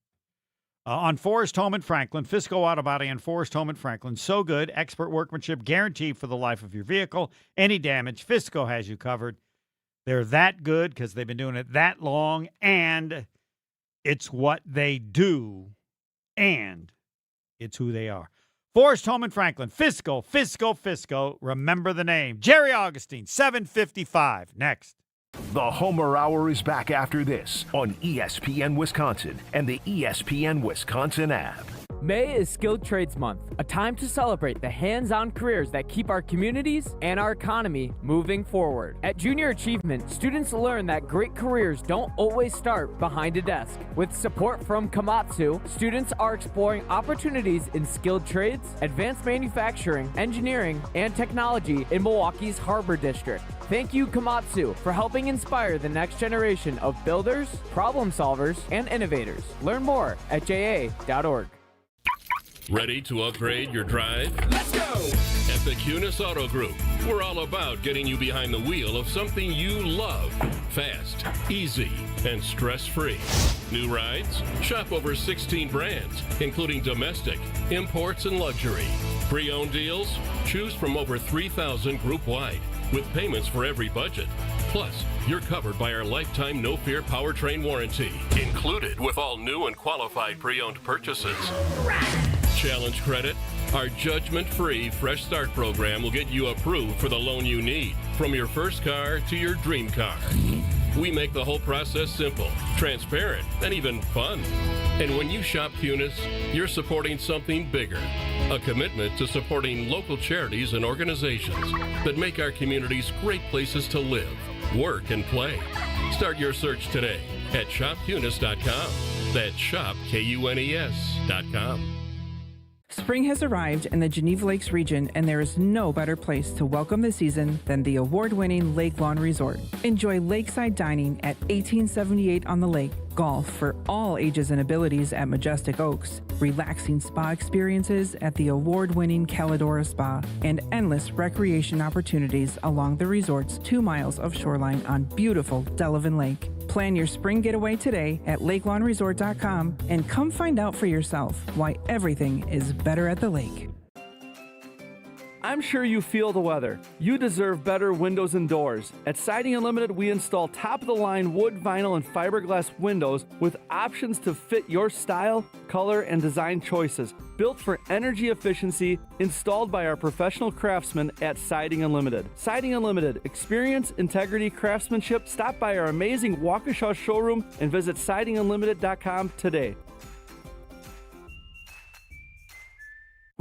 On Forest Home in Franklin, Fisco Auto Body and Forest Home in Franklin. So good. Expert workmanship guaranteed for the life of your vehicle. Any damage, Fisco has you covered. They're that good because they've been doing it that long, and it's what they do, and it's who they are. Forest Home in Franklin. Fisco. Remember the name. Jerry Augustine, 7:55. Next. The Homer Hour is back after this on ESPN Wisconsin and the ESPN Wisconsin app. May is Skilled Trades Month, a time to celebrate the hands-on careers that keep our communities and our economy moving forward. At Junior Achievement, students learn that great careers don't always start behind a desk. With support from Komatsu, students are exploring opportunities in skilled trades, advanced manufacturing, engineering, and technology in Milwaukee's Harbor District. Thank you, Komatsu, for helping inspire the next generation of builders, problem solvers, and innovators. Learn more at ja.org. Ready to upgrade your drive? Let's go! At the Kunis Auto Group, we're all about getting you behind the wheel of something you love. Fast, easy, and stress-free. New rides? Shop over 16 brands, including domestic, imports, and luxury. Pre-owned deals? Choose from over 3,000 group-wide, with payments for every budget. Plus, you're covered by our lifetime no-fear powertrain warranty, included with all new and qualified pre-owned purchases. Challenge credit? Our judgment-free Fresh Start program will get you approved for the loan you need, from your first car to your dream car. We make the whole process simple, transparent, and even fun. And when you shop Kunis, you're supporting something bigger, a commitment to supporting local charities and organizations that make our communities great places to live, work, and play. Start your search today at shopkunis.com. That's shopkunis.com. Spring has arrived in the Geneva Lakes region, and there is no better place to welcome the season than the award-winning Lake Lawn Resort. Enjoy lakeside dining at 1878 on the lake, golf for all ages and abilities at Majestic Oaks, relaxing spa experiences at the award-winning Calidora Spa, and endless recreation opportunities along the resort's 2 miles of shoreline on beautiful Delavan Lake. Plan your spring getaway today at lakelawnresort.com and come find out for yourself why everything is better at the lake. I'm sure you feel the weather. You deserve better windows and doors. At Siding Unlimited, we install top-of-the-line wood, vinyl, and fiberglass windows with options to fit your style, color, and design choices. Built for energy efficiency, installed by our professional craftsmen at Siding Unlimited. Siding Unlimited, experience, integrity, craftsmanship. Stop by our amazing Waukesha showroom and visit sidingunlimited.com today.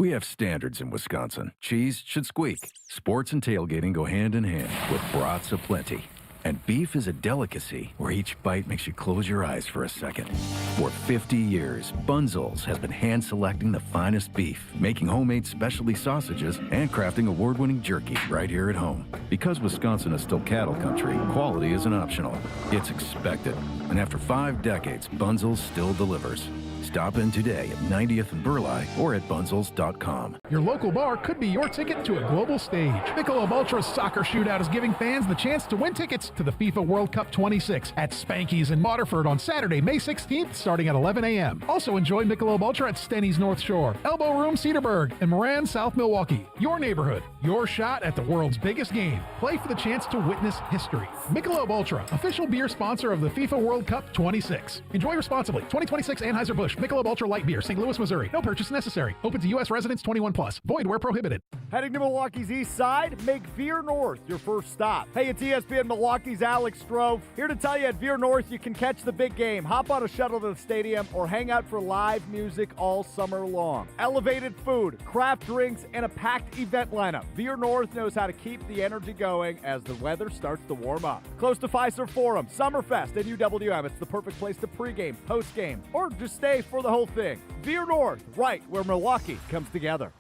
We have standards in Wisconsin. Cheese should squeak. Sports and tailgating go hand in hand with brats aplenty. And beef is a delicacy where each bite makes you close your eyes for a second. For 50 years, Bunzel's has been hand-selecting the finest beef, making homemade specialty sausages, and crafting award-winning jerky right here at home. Because Wisconsin is still cattle country, quality isn't optional. It's expected. And after 5 decades, Bunzel's still delivers. Stop in today at 90th and Burleigh or at bunzels.com. Your local bar could be your ticket to a global stage. Michelob Ultra's Soccer Shootout is giving fans the chance to win tickets to the FIFA World Cup 26 at Spanky's in Waterford on Saturday, May 16th, starting at 11 a.m. Also enjoy Michelob Ultra at Stenny's North Shore, Elbow Room Cedarburg, and Moran South Milwaukee. Your neighborhood, your shot at the world's biggest game. Play for the chance to witness history. Michelob Ultra, official beer sponsor of the FIFA World Cup 26. Enjoy responsibly. 2026 Anheuser-Busch Michelob Ultra Light Beer, St. Louis, Missouri. No purchase necessary. Open to U.S. residents 21 plus. Void where prohibited. Heading to Milwaukee's east side? Make Veer North your first stop. Hey, it's ESPN Milwaukee's Alex Strove. Here to tell you at Veer North you can catch the big game, hop on a shuttle to the stadium, or hang out for live music all summer long. Elevated food, craft drinks, and a packed event lineup. Veer North knows how to keep the energy going as the weather starts to warm up. Close to Fiserv Forum, Summerfest, and UWM. It's the perfect place to pregame, postgame, or just stay for the whole thing. Veer North, right where Milwaukee comes together.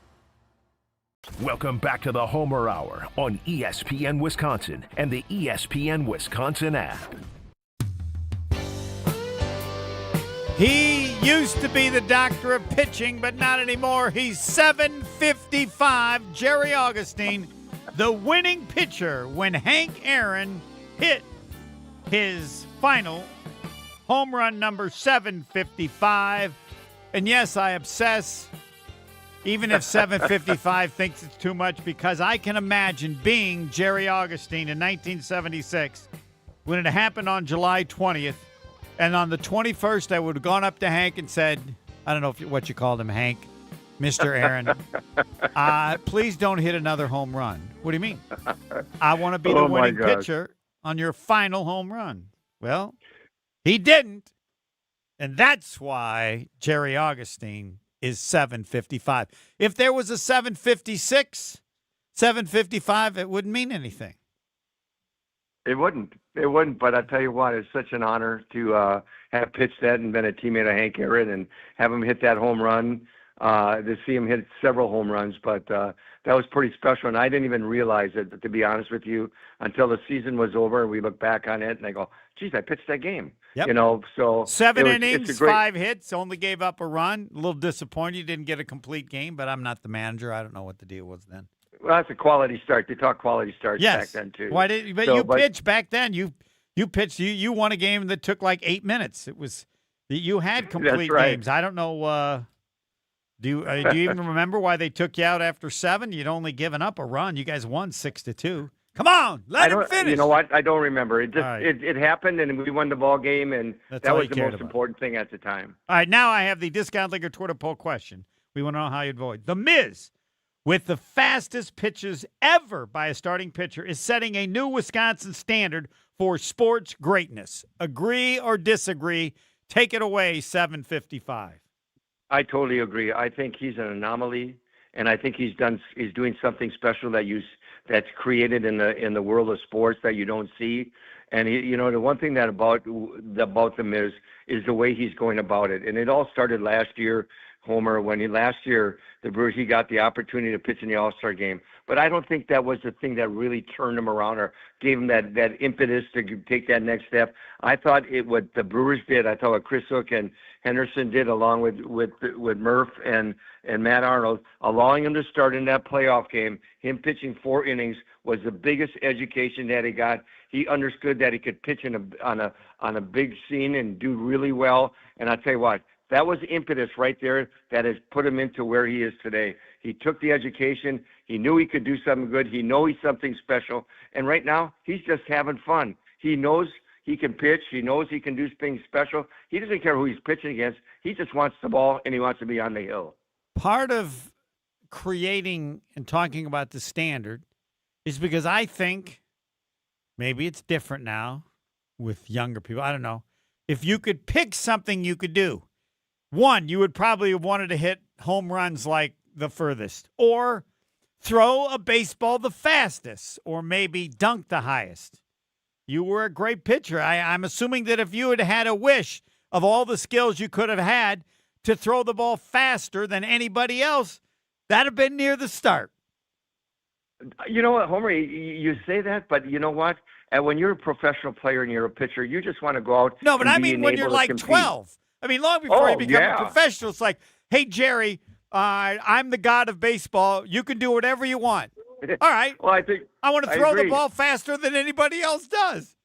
Welcome back to the Homer Hour on ESPN Wisconsin and the ESPN Wisconsin app. He used to be the doctor of pitching, but not anymore. He's 755. Jerry Augustine, the winning pitcher when Hank Aaron hit his final home run number 755. And yes, I obsess, even if 755 thinks it's too much, because I can imagine being Jerry Augustine in 1976 when it happened on July 20th. And on the 21st, I would have gone up to Hank and said, I don't know what you called him, Hank, Mr. Aaron, please don't hit another home run. What do you mean? I want to be the winning pitcher on your final home run. Well, he didn't. And that's why Jerry Augustine is 755. If there was a 756, 755, it wouldn't mean anything. It wouldn't. It wouldn't. But I tell you what, it's such an honor to have pitched that and been a teammate of Hank Aaron and have him hit that home run. To see him hit several home runs, but that was pretty special. And I didn't even realize it, to be honest with you, until the season was over and we look back on it and I go, geez, I pitched that game. Yep. You know, so 7 innings, 5 hits, only gave up a run. A little disappointed you didn't get a complete game, but I'm not the manager. I don't know what the deal was then. Well, that's a quality start. They talk quality starts back then too. Why did? But you pitched back then. You pitched. You won a game that took like 8 minutes. It was you had complete games. I don't know. Do you even remember why they took you out after 7? You'd only given up a run. You guys won 6-2. Come on, let him finish. You know what? I don't remember. It just it happened, and we won the ball game, and that was the most important thing at the time. All right, now I have the Discount Liquor Twitter poll question. We want to know how you'd vote. The Miz, with the fastest pitches ever by a starting pitcher, is setting a new Wisconsin standard for sports greatness. Agree or disagree? Take it away, 755. I totally agree. I think he's an anomaly, and I think he's doing something special that's created in the world of sports that you don't see. And the one thing that about them is the way he's going about it. And it all started last year, Homer, when last year the Brewers, he got the opportunity to pitch in the All-Star game. But I don't think that was the thing that really turned him around or gave him that impetus to take that next step. I thought what the Brewers did, I thought what Chris Hook and Henderson did along with Murph and Matt Arnold, allowing him to start in that playoff game, him pitching 4 innings was the biggest education that he got. He understood that he could pitch on a big scene and do really well. And I tell you what, that was the impetus right there that has put him into where he is today. He took the education. He knew he could do something good. He knows he's something special. And right now, he's just having fun. He knows he can pitch. He knows he can do things special. He doesn't care who he's pitching against. He just wants the ball, and he wants to be on the hill. Part of creating and talking about the standard is because I think maybe it's different now with younger people. I don't know. If you could pick something you could do, one, you would probably have wanted to hit home runs like the furthest, or throw a baseball the fastest, or maybe dunk the highest. You were a great pitcher. I'm assuming that if you had had a wish of all the skills you could have had to throw the ball faster than anybody else, that'd have been near the start. You know what, Homer, you say that, but you know what? And when you're a professional player and you're a pitcher, you just want to go out. No, but I mean when you're like compete. 12. I mean, long before you become a professional, it's like, hey, Jerry, I'm the god of baseball. You can do whatever you want. All right. Well, I want to throw the ball faster than anybody else does.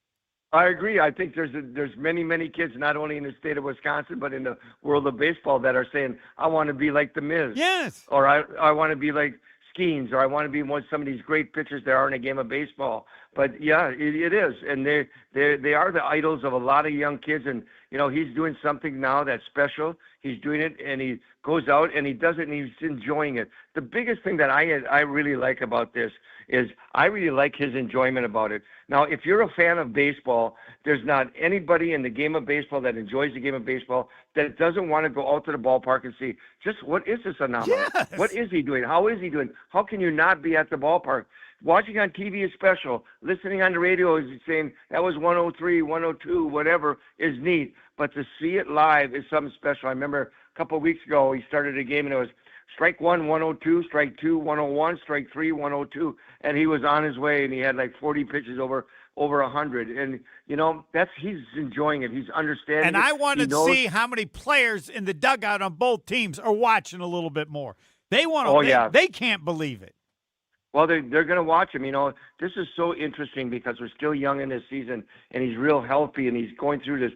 I agree. I think there's many kids, not only in the state of Wisconsin, but in the world of baseball that are saying, I want to be like the Miz. Yes. Or I want to be like Skeens, or I want to be some of these great pitchers there are in a game of baseball. But yeah, it is, and they are the idols of a lot of young kids. And you know, he's doing something now that's special. He's doing it, and he goes out and he does it, and he's enjoying it. The biggest thing that I really like about this is I really like his enjoyment about it. Now, if you're a fan of baseball, there's not anybody in the game of baseball that enjoys the game of baseball that doesn't want to go out to the ballpark and see just what is this anomaly? Yes. What is he doing? How is he doing? How can you not be at the ballpark? Watching on TV is special. Listening on the radio is saying that was 103, 102, whatever is neat. But to see it live is something special. I remember a couple of weeks ago, he started a game and it was strike 1, 102, strike 2, 101, strike 3, 102. And he was on his way and he had like 40 pitches over 100. And, you know, he's enjoying it. He's understanding and it. I want to see how many players in the dugout on both teams are watching a little bit more. They want to, they can't believe it. Well, they're going to watch him. You know, this is so interesting because we're still young in this season, and he's real healthy, and he's going through his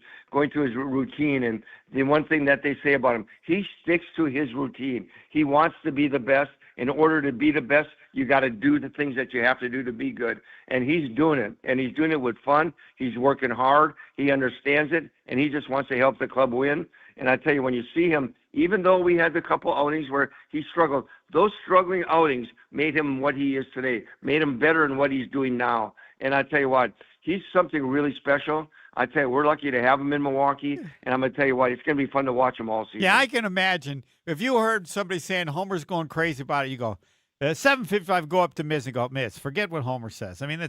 routine. And the one thing that they say about him, he sticks to his routine. He wants to be the best. In order to be the best, you got to do the things that you have to do to be good. And he's doing it, and he's doing it with fun. He's working hard. He understands it, and he just wants to help the club win. And I tell you, when you see him, even though we had a couple outings where he struggled, those struggling outings made him what he is today, made him better in what he's doing now. And I tell you what, he's something really special. I tell you, we're lucky to have him in Milwaukee, and I'm going to tell you what, it's going to be fun to watch him all season. Yeah, I can imagine. If you heard somebody saying Homer's going crazy about it, you go, 7:55, go up to Miz and go, Miz, forget what Homer says. I mean,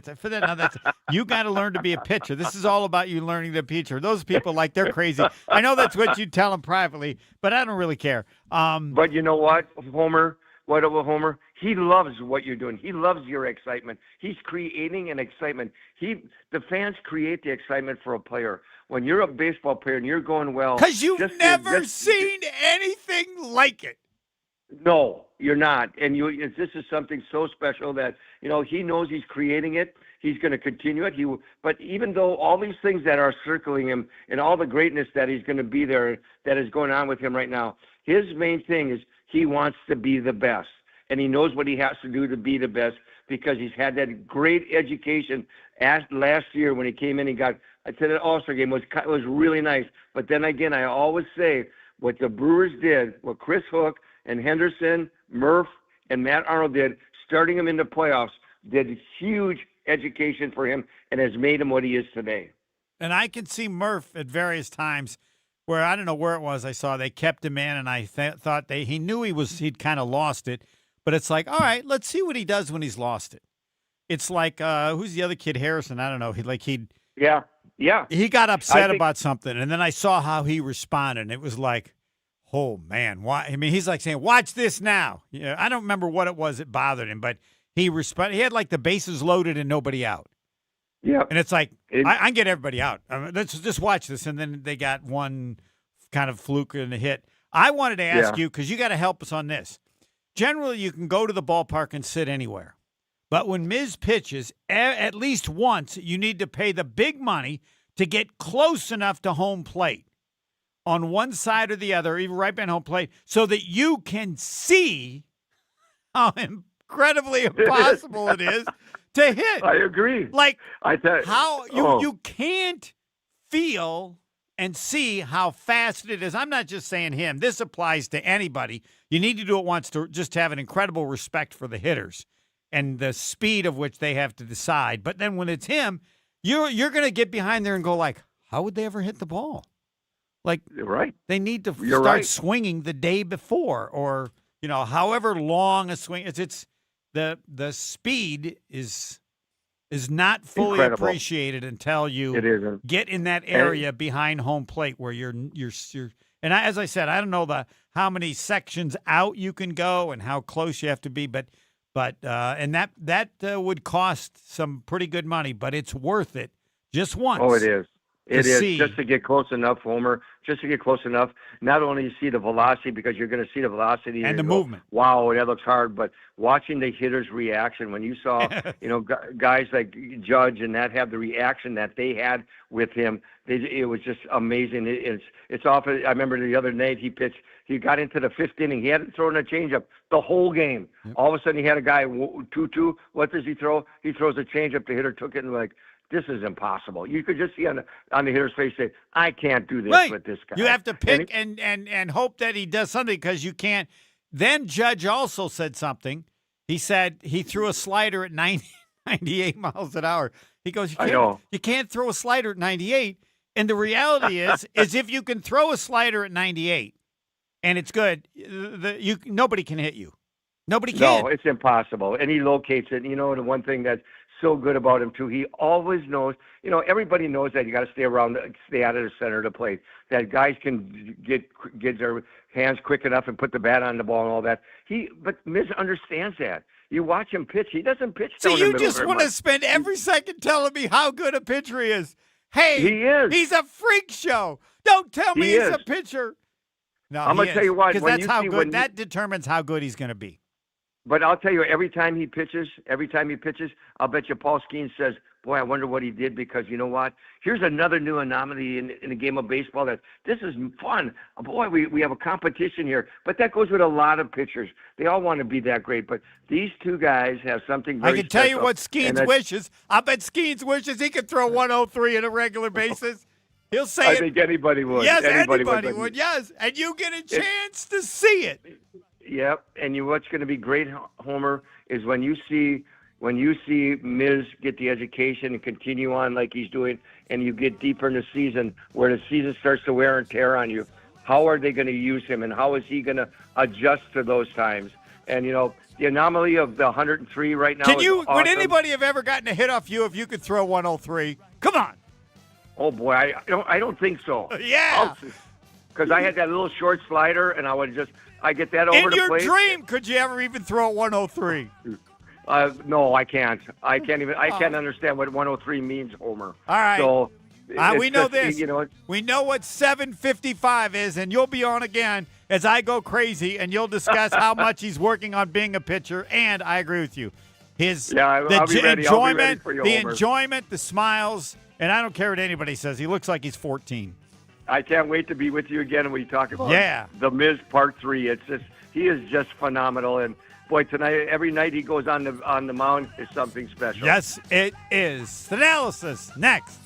you got to learn to be a pitcher. This is all about you learning to pitcher. Those people, like, they're crazy. I know that's what you tell them privately, but I don't really care. But you know what, Homer? He loves what you're doing. He loves your excitement. He's creating an excitement. The fans create the excitement for a player. When you're a baseball player and you're going well. Because you've never seen anything like it. No, you're not. And this is something so special that, you know, he knows he's creating it. He's going to continue it. But even though all these things that are circling him and all the greatness that he's going to be there, that is going on with him right now, his main thing is he wants to be the best. And he knows what he has to do to be the best because he's had that great education last year when he came in. I said the All-Star game was really nice. But then again, I always say what the Brewers did, what Chris Hook and Henderson, Murph, and Matt Arnold did, starting him in the playoffs, did huge education for him and has made him what he is today. And I can see Murph at various times where, I don't know where it was, I saw they kept him in, and I thought he knew he'd kind of lost it. But it's like, all right, let's see what he does when he's lost it. It's like, who's the other kid, Harrison? I don't know. Yeah. He got upset about something, and then I saw how he responded, and it was like, oh, man. Why? I mean, he's like saying, watch this now. Yeah, I don't remember what it was that bothered him, but he responded. He had like the bases loaded and nobody out. Yeah. And it's like, I can get everybody out. Let's just watch this. And then they got one kind of fluke in the hit. I wanted to ask you, because you got to help us on this. Generally, you can go to the ballpark and sit anywhere. But when Miz pitches, at least once, you need to pay the big money to get close enough to home plate on one side or the other, even right behind home plate, so that you can see how incredibly impossible it is to hit. I agree. Like, how you can't feel and see how fast it is. I'm not just saying him. This applies to anybody. You need to do it once to just have an incredible respect for the hitters and the speed of which they have to decide. But then when it's him, you're going to get behind there and go like, how would they ever hit the ball? Like, right. They need to You're start right. swinging the day before, or however long a swing, it's the speed is not fully Incredible. appreciated until you It isn't. get in that area behind home plate where you're and as I said, I don't know how many sections out you can go and how close you have to be, but and that would cost some pretty good money, but it's worth it just once. Oh, it is. It is see. just to get close enough, Homer. Just to get close enough. Not only you see the velocity, because you're going to see the velocity And the go, movement. Wow, that looks hard. But watching the hitter's reaction when you saw, guys like Judge and that have the reaction that they had with him, it was just amazing. It's often. I remember the other night he pitched. He got into the fifth inning. He hadn't thrown a changeup the whole game. Yep. All of a sudden he had a guy 2-2. What does he throw? He throws a changeup. The hitter took it and like. This is impossible. You could just see on the hitter's face say, I can't do this with this guy. You have to pick and hope that he does something because you can't. Then Judge also said something. He said he threw a slider at 98 miles an hour. He goes, you can't throw a slider at 98. And the reality is if you can throw a slider at 98 and it's good, nobody can hit you. Nobody can. No, it's impossible. And he locates it. And the one thing that's so good about him too, he always knows. Everybody knows that you got to stay out of the center of the plate. That guys can get their hands quick enough and put the bat on the ball and all that. But Miz understands that. You watch him pitch. He doesn't pitch. So down the you middle just very want to much. spend every second telling me how good a pitcher he is. Hey, he is. He's a freak show. Don't tell me he's a pitcher. No, I'm gonna tell you what. because when that's you how see- good. when That determines how good he's going to be. But I'll tell you, every time he pitches, I'll bet you Paul Skeens says, boy, I wonder what he did, because you know what? Here's another new anomaly in the game of baseball that this is fun. Boy, we have a competition here. But that goes with a lot of pitchers. They all want to be that great. But these two guys have something very I can tell you special. what Skeens wishes. I bet Skeens wishes he could throw 103 on a regular basis. He'll say I it. think anybody would. Yes, anybody would. Yes, and you get a chance to see it. Yep, and what's going to be great, Homer, is when you see Miz get the education and continue on like he's doing, and you get deeper in the season where the season starts to wear and tear on you. How are they going to use him, and how is he going to adjust to those times? And the anomaly of the 103 right now. Is awesome. Would anybody have ever gotten a hit off you if you could throw 103? Come on. Oh boy, I don't think so. Yeah. Because I had that little short slider, and I get that over In the your plate. dream, could you ever even throw 103? No, I can't. I can't understand what 103 means, Homer. All right. So we know this. this. We know what 755 is, and you'll be on again as I go crazy, and you'll discuss how much he's working on being a pitcher. And I agree with you. I'll be ready. I'll be ready for you, Homer. Enjoyment, the smiles, and I don't care what anybody says. He looks like he's 14. I can't wait to be with you again when we talk about The Miz Part 3. He is just phenomenal, and boy, tonight, every night he goes on the mound is something special. Yes, it is. Analysis next.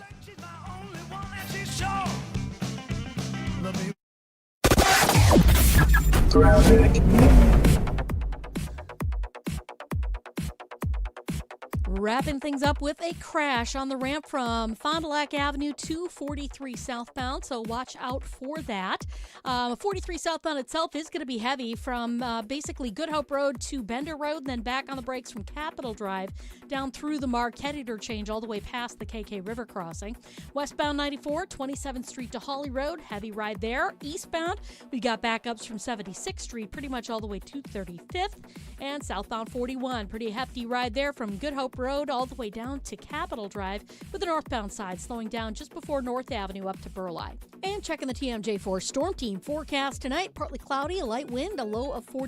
Wrapping things up with a crash on the ramp from Fond du Lac Avenue to 43 southbound, so watch out for that. 43 southbound itself is going to be heavy from basically Good Hope Road to Bender Road, and then back on the brakes from Capitol Drive down through the Marquette interchange all the way past the KK River crossing. Westbound 94, 27th Street to Holly Road, heavy ride there. Eastbound, we got backups from 76th Street pretty much all the way to 35th, and southbound 41, pretty hefty ride there from Good Hope Road all the way down to Capitol Drive, with the northbound side slowing down just before North Avenue up to Burleigh. And checking the TMJ4 Storm Team forecast tonight, partly cloudy, a light wind, a low of 40.